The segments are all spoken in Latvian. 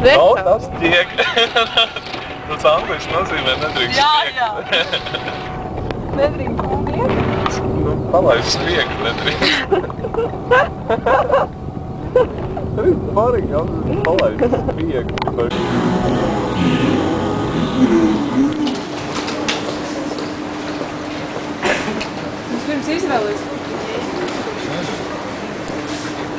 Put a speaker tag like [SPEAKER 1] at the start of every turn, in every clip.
[SPEAKER 1] Nav tas tiek. Tas angļuiski nozīmē nedrīkst spriegt.
[SPEAKER 2] Jā. Nedrīkst spriegt?
[SPEAKER 1] Nu, palaist spriegt nedrīkst. Tas ir svarīgi, palaist spriegt.
[SPEAKER 2] Mums pirms izvēlēs.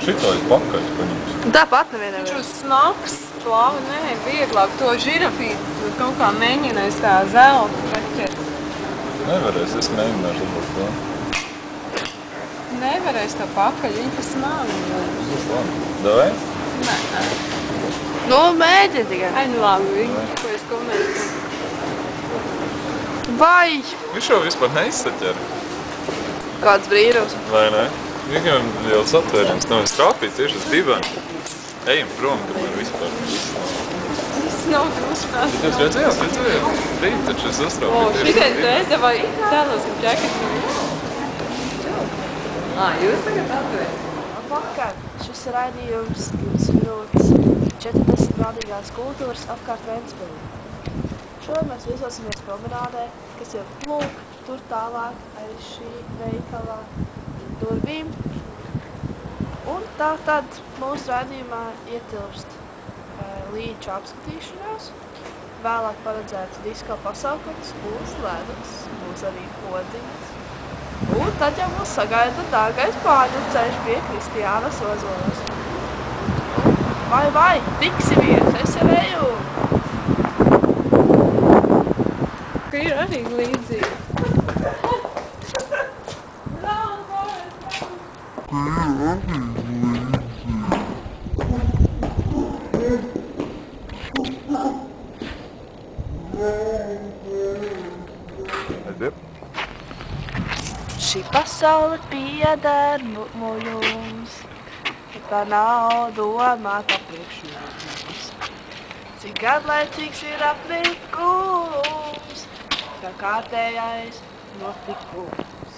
[SPEAKER 1] Šito es pakaļ paņems.
[SPEAKER 3] Tāpat nevienam.
[SPEAKER 2] Viņš uz smags, plāvi, nē, vieglāk. To žirafīti kaut kā mēģinājis tā zelta kaķēt.
[SPEAKER 1] Nevarēs, es mēģināšu dabūt to.
[SPEAKER 2] Nevarēs to pakaļ, viņi pa smagi.
[SPEAKER 1] Davai?
[SPEAKER 2] Nē.
[SPEAKER 3] Nu, mēģi tikai.
[SPEAKER 2] Ai, nu labi, ko es komentēju.
[SPEAKER 3] Vai?
[SPEAKER 1] Viņš jau vispār neizsaķer.
[SPEAKER 3] Kāds brīnums.
[SPEAKER 1] Vai ne? Viņam jau satvēriens nav strāpīt tieši uz divām. Ejam prom, kamēr vispār.
[SPEAKER 2] Tas nav drusmās.
[SPEAKER 1] Jūs redzējāt? Rīt taču es uzstrāpīju tieši uz
[SPEAKER 2] Šitai
[SPEAKER 1] divām.
[SPEAKER 2] te, vai tēlos, ka džeketi. Jūs tagad atvērt.
[SPEAKER 4] Vakar šis raidījums ļoti 40 rādīgās kultūras apkārt Ventspilī. Šodien mēs viesosimies promenādē, kas ir lūk, tur tālāk aiz šī veikala durvīm. Un tā tad mūsu raidījumā ietilpst līču apskatīšanās, vēlāk paredzēts disko pasaukums, būs ledus, būs arī podziņas. Un tad jau mūs sagaida dārgais pārņemceļš pie Kristiānas Ozolas. Vai, tiksimies, es jau eju!
[SPEAKER 2] Ka ir arī līdzīgi.
[SPEAKER 1] Aiziet.
[SPEAKER 4] Šī pasaule pieder jums, tā nav domāta priekš jums. Cik garlaicīgs ir apnikums, kā kārtējais notikums.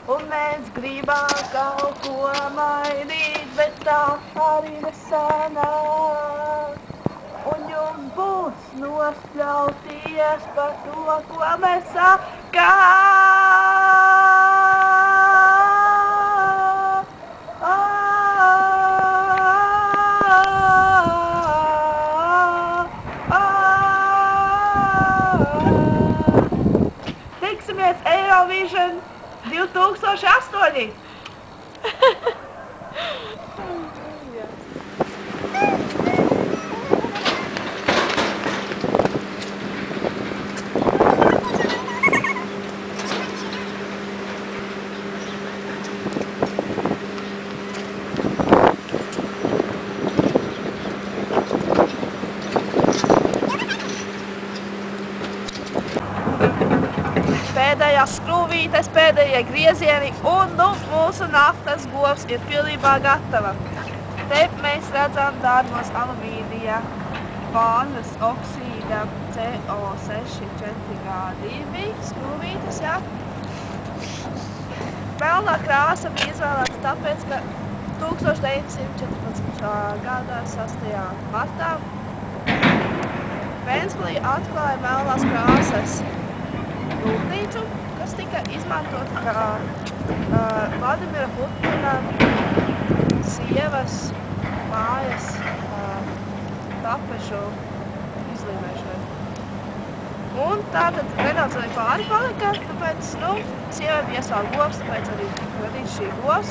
[SPEAKER 4] Un mēs gribam kaut ko mainīt, bet tā arī nesanāk. Un jums būs nospļauties par to, ko mēs sakām. Tiksimies Eurovision 2008! Pēdējās skrūvītes, pēdējie griezieni un nu mūsu naftas govs ir pilnībā gatava. Te mēs redzam dārgos alumīnija, vānas oksīda CO6-4G2 skrūvītes, jā. Melnā krāsa bija izvēlēta tāpēc, ka 1914. gadā 6. martā Ventspilī atklāja melnās krāsas rūpnīcu, kas tika izmantot kā Vladimira Putina sievas mājas tapešu izlīmēšanai. Un tātad nedaudz arī pāri palika, tāpēc, sievai bija jāsāk govs, tāpēc arī radīts šī govs.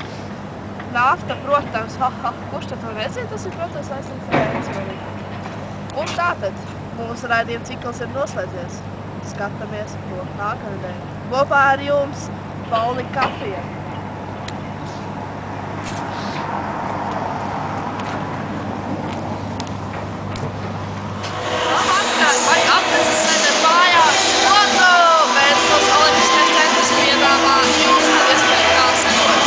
[SPEAKER 4] Nafta, protams, kurš tad to nezina, tas ir, protams, aizsīgs ar Ventspili. Un tātad mūsu raidījuma cikls ir noslēdzies. Skatāmies to nākamnedēļ. Kopā ar jums Pauli Kafija. Labvakar, vai atneses sēdēt mājās? Lūdzu, Ventspils Olimpiskais centrs piedāvā jums iespēju kā sekot.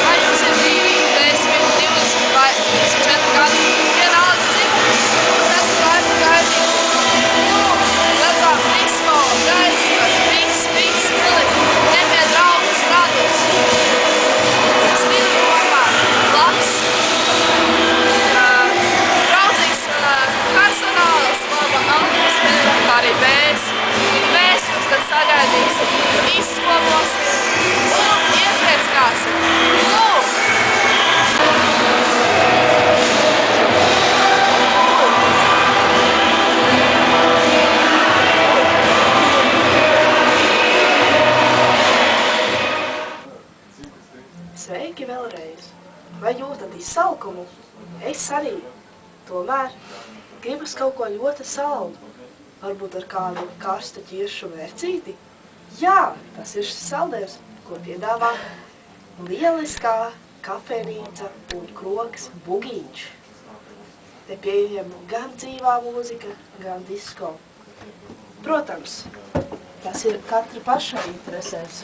[SPEAKER 4] Vai jums ir 2, 10, 20 vai 24 gadi? Vienalga cik. Jūs esat laipni gaidīt. Redzām Disco, gaismas, Biks, Spili, ņemiet draugus radus. vai jūtat izsalkumu? Es arī. Tomēr gribas kaut ko ļoti saldu. Varbūt ar kādu karstu ķiršu mērcīti? Jā, tas ir šis saldējums, ko piedāvā lieliskā kafejnīca un krogs Bugiņš. Te pieejama gan dzīvā mūzika, gan disko. Protams, tas ir katra paša interesēs.